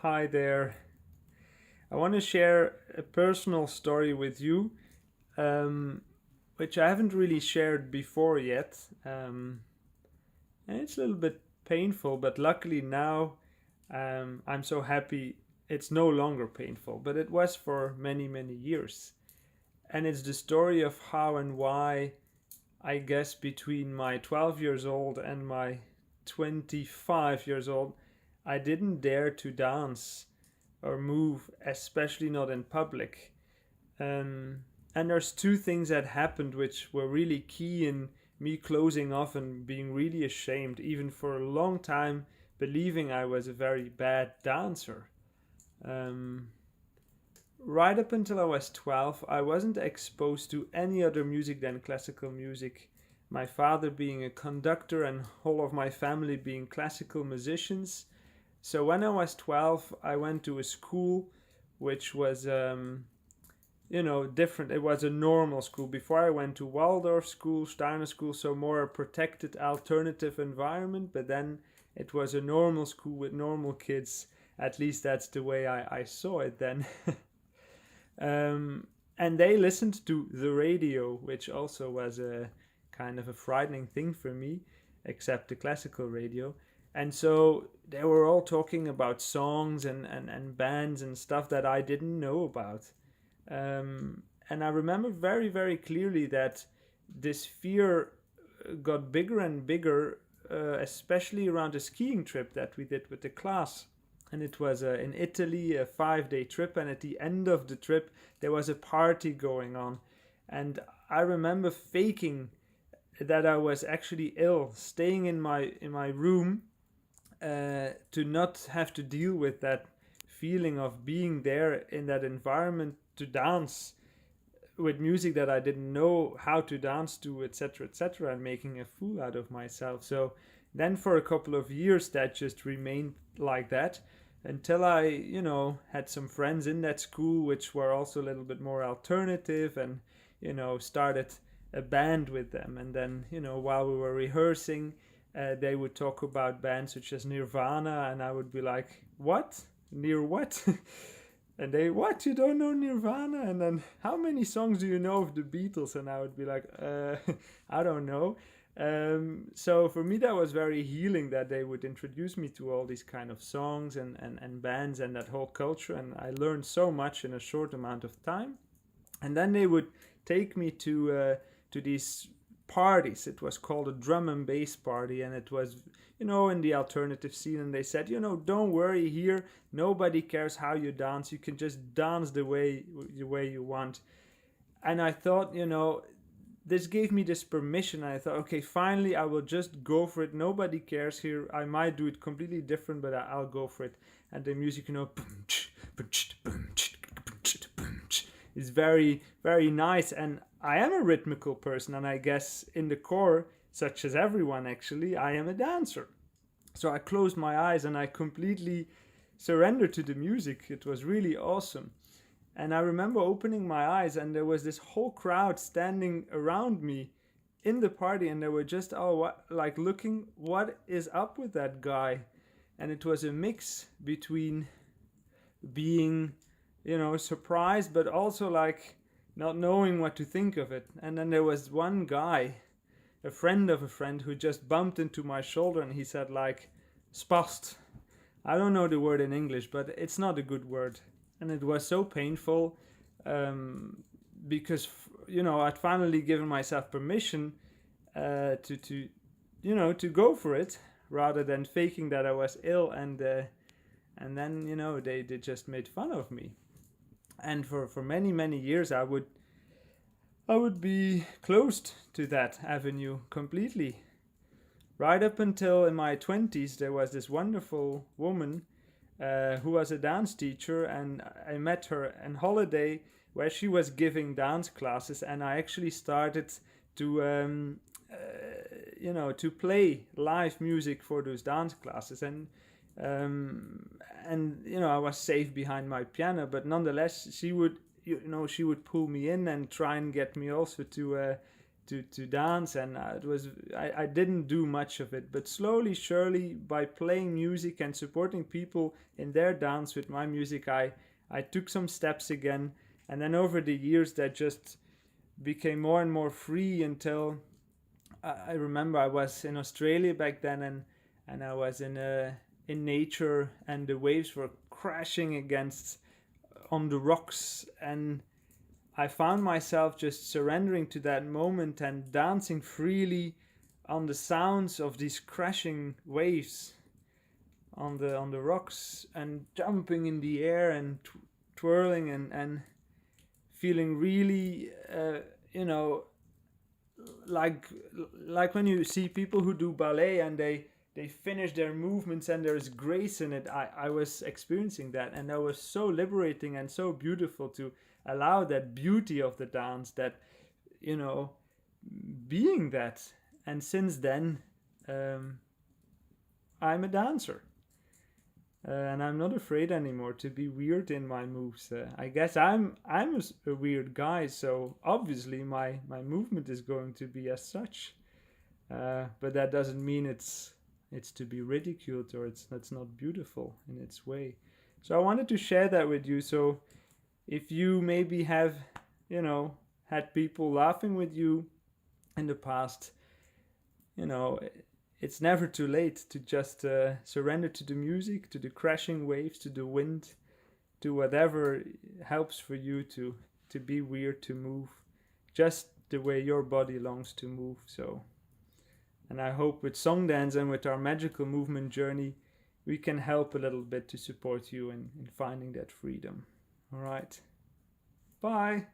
Hi there. I want to share a personal story with you, um, which I haven't really shared before yet. And it's a little bit painful, but luckily now I'm so happy it's no longer painful, but it was for many, many years. And it's the story of how and why, I guess, between my 12 years old and my 25 years old, I didn't dare to dance or move, especially not in public. Um, and there's two things that happened which were really key in me closing off and being really ashamed, even for a long time, believing I was a very bad dancer. Um, right up until I was 12, I wasn't exposed to any other music than classical music. My father being a conductor and whole of my family being classical musicians. So when I was 12, I went to a school which was, different. It was a normal school. Before I went to Waldorf school, Steiner school, so more a protected alternative environment. But then it was a normal school with normal kids. At least that's the way I saw it then. And they listened to the radio, which also was a kind of a frightening thing for me, except the classical radio. And so they were all talking about songs and bands and stuff that I didn't know about. And I remember very, very clearly that this fear got bigger and bigger, especially around a skiing trip that we did with the class. And it was in Italy, a 5 day trip. And at the end of the trip, there was a party going on. And I remember faking that I was actually ill, staying in my room to not have to deal with that feeling of being there in that environment to dance with music that I didn't know how to dance to, etc., and making a fool out of myself. So then for a couple of years, that just remained like that until I, had some friends in that school which were also a little bit more alternative and, started a band with them. And then, while we were rehearsing, they would talk about bands such as Nirvana, and I would be like, "What? Near what?" And they, "What? You don't know Nirvana?" And then, "How many songs do you know of the Beatles?" And I would be like, "I don't know." So for me, that was very healing that they would introduce me to all these kind of songs and bands and that whole culture. And I learned so much in a short amount of time. And then they would take me to these parties. It was called a drum and bass party, and it was, in the alternative scene. And they said, "Don't worry here. Nobody cares how you dance. You can just dance the way you want." And I thought, this gave me this permission. I thought, okay, finally, I will just go for it. Nobody cares here. I might do it completely different, but I'll go for it. And the music, is very, very nice. And I am a rhythmical person, and I guess in the core, such as everyone actually, I am a dancer. So I closed my eyes and I completely surrendered to the music. It was really awesome. And I remember opening my eyes, and there was this whole crowd standing around me in the party, and they were just like looking, what is up with that guy? And it was a mix between being, surprised, but also like not knowing what to think of it. And then there was one guy, a friend of a friend, who just bumped into my shoulder, and he said like, "Spast." I don't know the word in English, but it's not a good word. And it was so painful, because I'd finally given myself permission to go for it rather than faking that I was ill. And then they just made fun of me. And for many, many years I would be closed to that avenue completely. Right up until in my 20s, there was this wonderful woman who was a dance teacher, and I met her on holiday where she was giving dance classes, and I actually started to, to play live music for those dance classes. And I was safe behind my piano, but nonetheless, she would pull me in and try and get me also to to dance, and I didn't do much of it, but slowly, surely, by playing music and supporting people in their dance with my music, I took some steps again, and then over the years that just became more and more free until I remember I was in Australia back then, and I was in nature, and the waves were crashing against on the rocks, and I found myself just surrendering to that moment and dancing freely on the sounds of these crashing waves on the rocks, and jumping in the air and twirling, and feeling really you know like like when you see people who do ballet and they finish their movements and there's grace in it. I was experiencing that, and that was so liberating and so beautiful to allow that beauty of the dance, that you know being that. And since then, I'm a dancer, and I'm not afraid anymore to be weird in my moves. I guess I'm a weird guy, so obviously my movement is going to be as such. But that doesn't mean it's to be ridiculed, or it's not beautiful in its way. So I wanted to share that with you. So if you maybe have, had people laughing with you in the past, you know, it's never too late to just surrender to the music, to the crashing waves, to the wind, to whatever helps for you to be weird, to move just the way your body longs to move. So, and I hope with Songdance and with our magical movement journey, we can help a little bit to support you in finding that freedom. All right. Bye.